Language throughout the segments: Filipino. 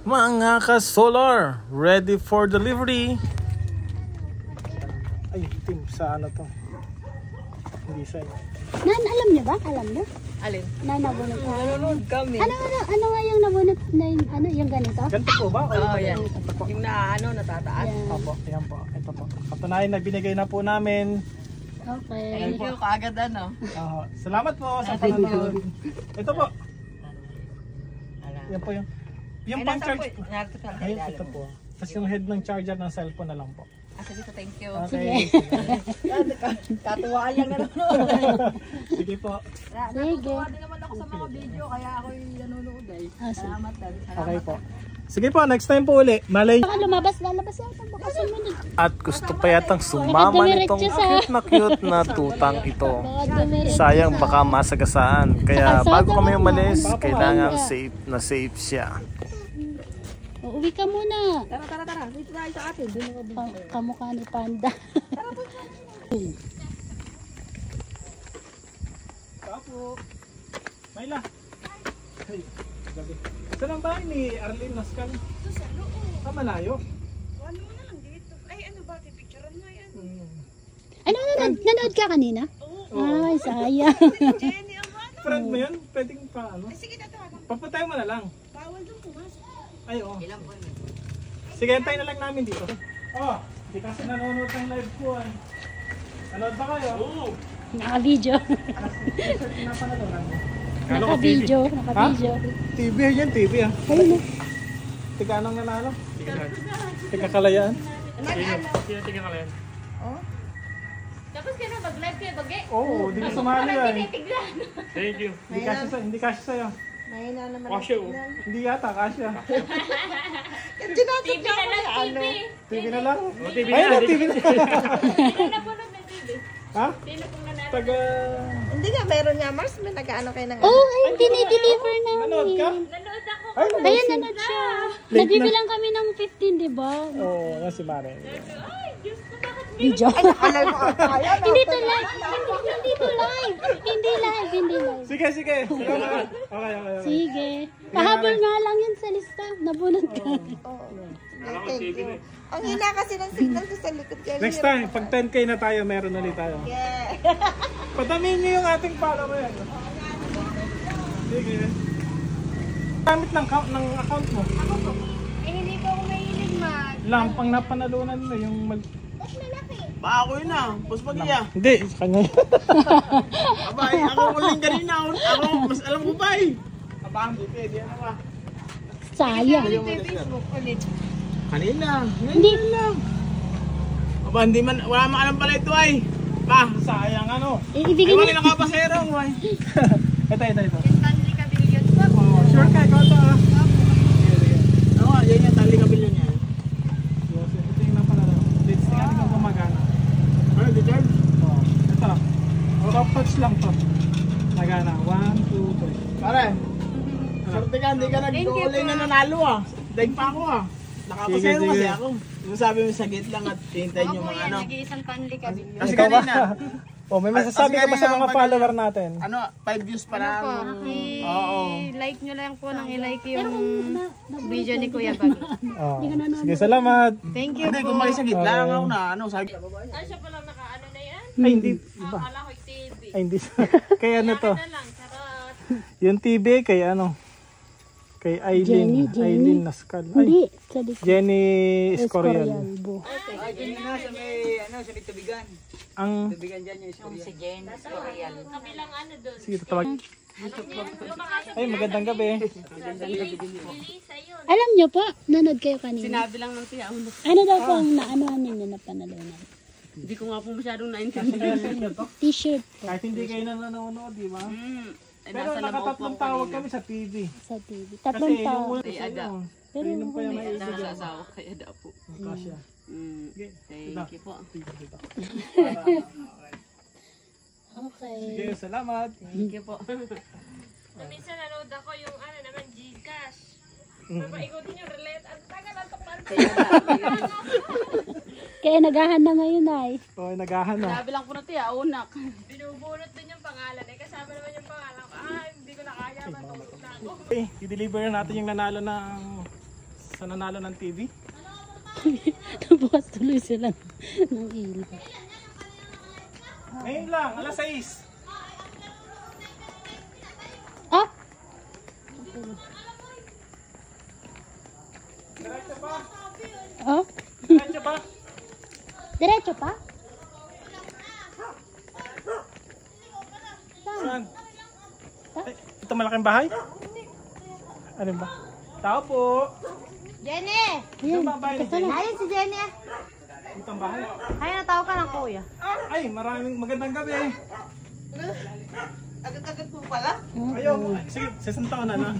Mga ka-solar, ready for delivery. Ay, team, sa ano to? Hindi sa inyo. Alam niyo ba? Alam niyo? Alin? Na nabunot ka. Nanonood kami. Ano nga yung nabunot na yung ganito? Ganito po ba? Oo, yan. Yung natataas. Yan. Opo, ayan po. Ito po. Katunayan na binigay na po namin. Okay. Thank you, kaagad ano. Salamat po sa panonood. Ito po. Yan po yung pang charge. Ay, ito po. Tapos yung head ng charger ng cellphone na lang po. Sige po, thank you. Okay. Katuwaan lang ano. Sige po. Natutuwa din naman ako sa mga video, kaya ako yung nanonood ay. Salamat din. Okay po. Sige po, next time po uli. Malay. Baka lalabas yata. Baka sumunod. At gusto pa yatang sumama nitong cute na tutang ito. Sayang baka masagasaan. Kaya bago kami umalis, kailangan safe na safe siya. Uwi ka muna. Tara. Dito tayo sa atin. Doon ako dito. Kamukha ni Panda. Kapo. Mayla. Hey, gabi. Saan ang bahay ni Arlene Nascal? Sa loob. Malayo. Ano mo na lang dito? Ay, ano ba? Picturean mo yan. Ano, nanood ka kanina? Oo. Ay, sayang. Jenny, ang ano? Friend mo yun? Pwedeng pa ano? Ay, sige na tawagan. Papatay mo na lang. Bawal doon pumasok. Ay, oo. Sige, antayin na lang namin dito. Oh, hindi kasi nanonood ng live ko. Nanood ba kayo? Oo. Naka-video. T-shirt na panalonan mo. Naka-video. TV yan, TV ah. Ayun na. Tiga anong nanalo? Tiga kalayaan? Tiga kalayaan. Tapos ka na mag-live kayo bagay? Oo, di ka sumali yan. Titiglan. Thank you. Hindi kasi sa'yo. Mahina naman. Kasya oh. Hindi yata, kasya. TV na lang, TV. TV na lang. TV Ay, na, TV na. Sino napunod ng TV? Ha? Sino pong nanalo? Taga... Hindi nga, meron nga, Mars. May nag-ano kayo ng Oh, ay, dinideliver namin. Nanood ka? Nanood ako. Ay, Ayan, nanood siya. Nabibilang kami ng 15, di ba? Oo, nga si Mare. Ay, Diyos ko, bakit Video. Alay mo, kaya na. Hindi to live. Hindi to live. Hindi live. Sige. Salamat. Okay. Sige. Pahabol nga lang yun sa lista. Nabunod ka. Thank you. Ang hina kasi ng signal ko sa likod. Kaya Next time, pag 10K na tayo, meron ulit tayo. Yeah. Patamin niyo yung ating follower. Sige. Gamit ng account mo. Eh, hindi ko ako mahilig mag... Lampang napanalunan mo yung mag... Ba ako yun ah. Boss Pagiya. Hindi, kanya yun. Abay, ako muling kanina. Ako, mas alam ko ba eh. Aba, hindi pwede. Ano ba? Sayang. Facebook ulit. Kanina. Hindi. Aba, hindi man, wala man alam pala ito ay. Pa, Sayang ano. Ibigay ay, niya. wala nakapasero mo ay. Ito. Stanley Cabillion pa. Oh, sure ka, ikaw ito ah. Oo, yan yung tali kabilyo niya. Ito yung napanalunan. Dito nga ikaw gumagana. Ano, Richard? Oh, ito. Soft touch lang to. Nagana. 1, 2, 3. Pare, swerte ka, hindi ka nag-goaling na nanalo ah. Daig pa ako ah. Nakapasero Sige. kasi ako. Yung sabi mo sa gate lang at hintayin yung mga ano. Nag-iisang Stanley Cabillion. Kasi Ikaw ba? kanina, Oh, may masasabi ka ba sa mga follower natin? ano, 5 views pa lang. Oo. I-like nyo lang po nang i-like yung video ni Kuya Bagi. Oh. Sige, salamat. Thank you Hindi, po. kung mali sa gate lang ako na, ano, sabi. Ano siya pala naka-ano na yan? Ay, hindi. Iba. Akala ko TV. Ay, hindi. Kay ano to? Na lang, charot. Yung TV kay ano? Kay Aileen. Jenny. Aileen Nascal. Hindi. Ay, Jenny Escorial. Ay, kanina sa may, ano, sa may tubigan. Ang... Tubigan dyan yung Escorial. Si Jen, Escorial. Kabilang ano doon. Sige, tatawag. Ay, magandang gabi. Lisa yun. Alam niyo po, nanood kayo kanina. Sinabi lang ng tiya. Ano daw po ang naanohan ninyo na panalunan? Hindi ko nga po masyadong naintindihan. T-shirt po Kahit hindi kayo nanonood, di ba? Ay, Pero nasa Labaw po nakatatlong ako tawag kanina. kami sa TV. sa TV. Kasi Tatlong yung tao. una Ay, sa aga. inyo. Pero Inom pa yung May maibig. sa asawa, kaya da po. Kasya. Sige, Thank you po. Okay. Sige, salamat. Thank you po. Minsan nanood ako yung ano naman, Gcash. Papaikutin yung relate. Ang tagal ang tukpan. Kaya nagahan na ngayon ay. Okay, nagahan na. Sabi lang po na tiya, unak. Binubunot din yung pangalan. Eh, kasama naman yung pangalan ko. Ah, hindi ko na kaya. Matulog na ako. Okay, i-deliver na natin yung nanalo ng Sa nanalo ng TV. Nabukas tuloy sila ng ilaw. Ngayon lang, alas 6. Ah! Diretso pa? Oh? Diretso pa? Diretso pa? Saan? Ay, ito malaking bahay? Ano ba? Tao po! Jenny! Ayan, Ito ba ang bahay ni ito pala. Jenny? Ayun si Jenny. Ito ang bahay? Ay, natawag ka ng kuya. Ay, maraming magandang gabi. Agad-agad po pala. Ayaw, sige, sa isang taon na.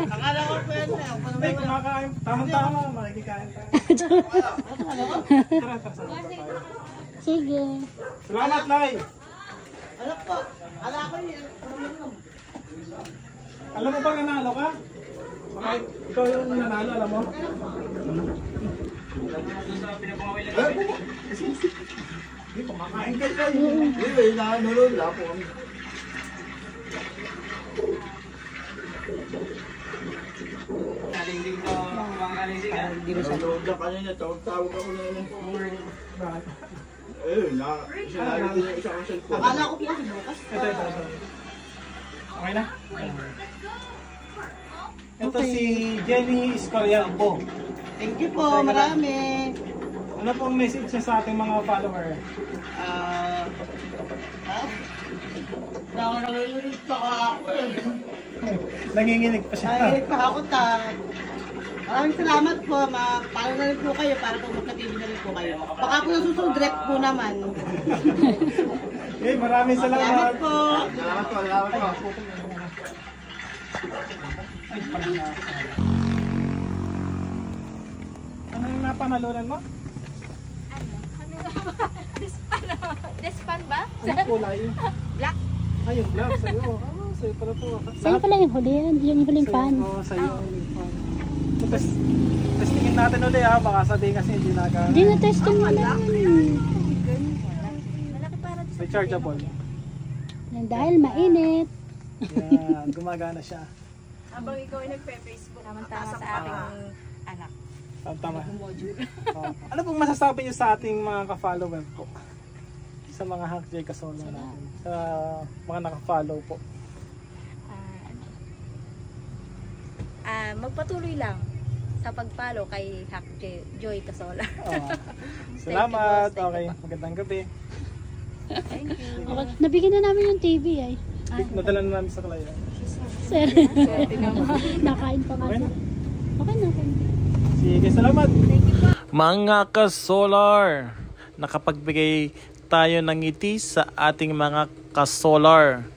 Akala ko pa yan na. Ay, kumakain. Tamang-tama, makikikain tayo. Tara, tara. Sige. Salamat, Nay. Ano po? Ala ko yun. Alam mo ba nanalo ka? Baka ikaw yung nanalo, alam mo? Hindi, kumakain ka tayo. Hindi, nanalo lang po kami. Nanonood na kanina, tawag ako na yun. Sinabi ko yung isang cellphone. Akala ko po si Bukas. Ito. Okay na? Ito si Jenny Escorialbo. Thank you po, marami. Ano pong message niya sa ating mga follower? Nakakalulunod pa ako eh. Nanginginig pa siya. Ay, pa ako maraming salamat po. Paano na rin po kayo para po magka-TV na rin po kayo. Baka po susunod direct po naman. Okay, maraming Salamat salamat. po. Salamat po. Ano yung napanalunan mo? Despan ba? Anong kulay? Black. Ay, yung black. Sa'yo. Sa'yo pala to. Sa'yo pala yung huli yan. Yung huling pan. Oo, sa'yo. Tapos, testingin natin ulit ha. Baka sabihin kasi hindi naga. Hindi na testing mo lang. Rechargeable. Yan, dahil mainit. Yan, gumagana siya. Habang ikaw ay nagpe-Facebook. Tama-tama sa ating anak. Tama. Oh. Ano pong masasabi niyo sa ating mga ka-follower po? Sa mga Hackjay Kasolo natin. Sa mga naka-follow po. Magpatuloy lang sa pag-follow kay Hack Joy Casola. Oh. Salamat. Thank you, boss. Okay, magandang gabi. Thank you. Okay. Nabigyan na namin yung TV ay. Nadala na namin sa klaya. Sir. Nakain pa nga. Okay na. Okay na. Sige, salamat. Mga ka-solar, nakapagbigay tayo ng ngiti sa ating mga ka-solar.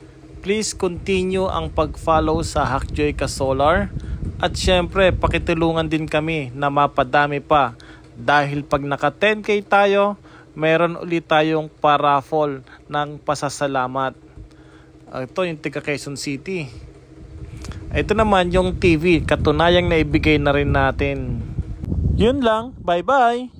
Please continue ang pag-follow sa Hackjoy Ka-Solar. At syempre, pakitulungan din kami na mapadami pa. Dahil pag naka 10K tayo, meron ulit tayong paraffle ng pasasalamat. Ito yung taga Quezon City. Ito naman yung TV, katunayang naibigay na rin natin. Yun lang, bye-bye!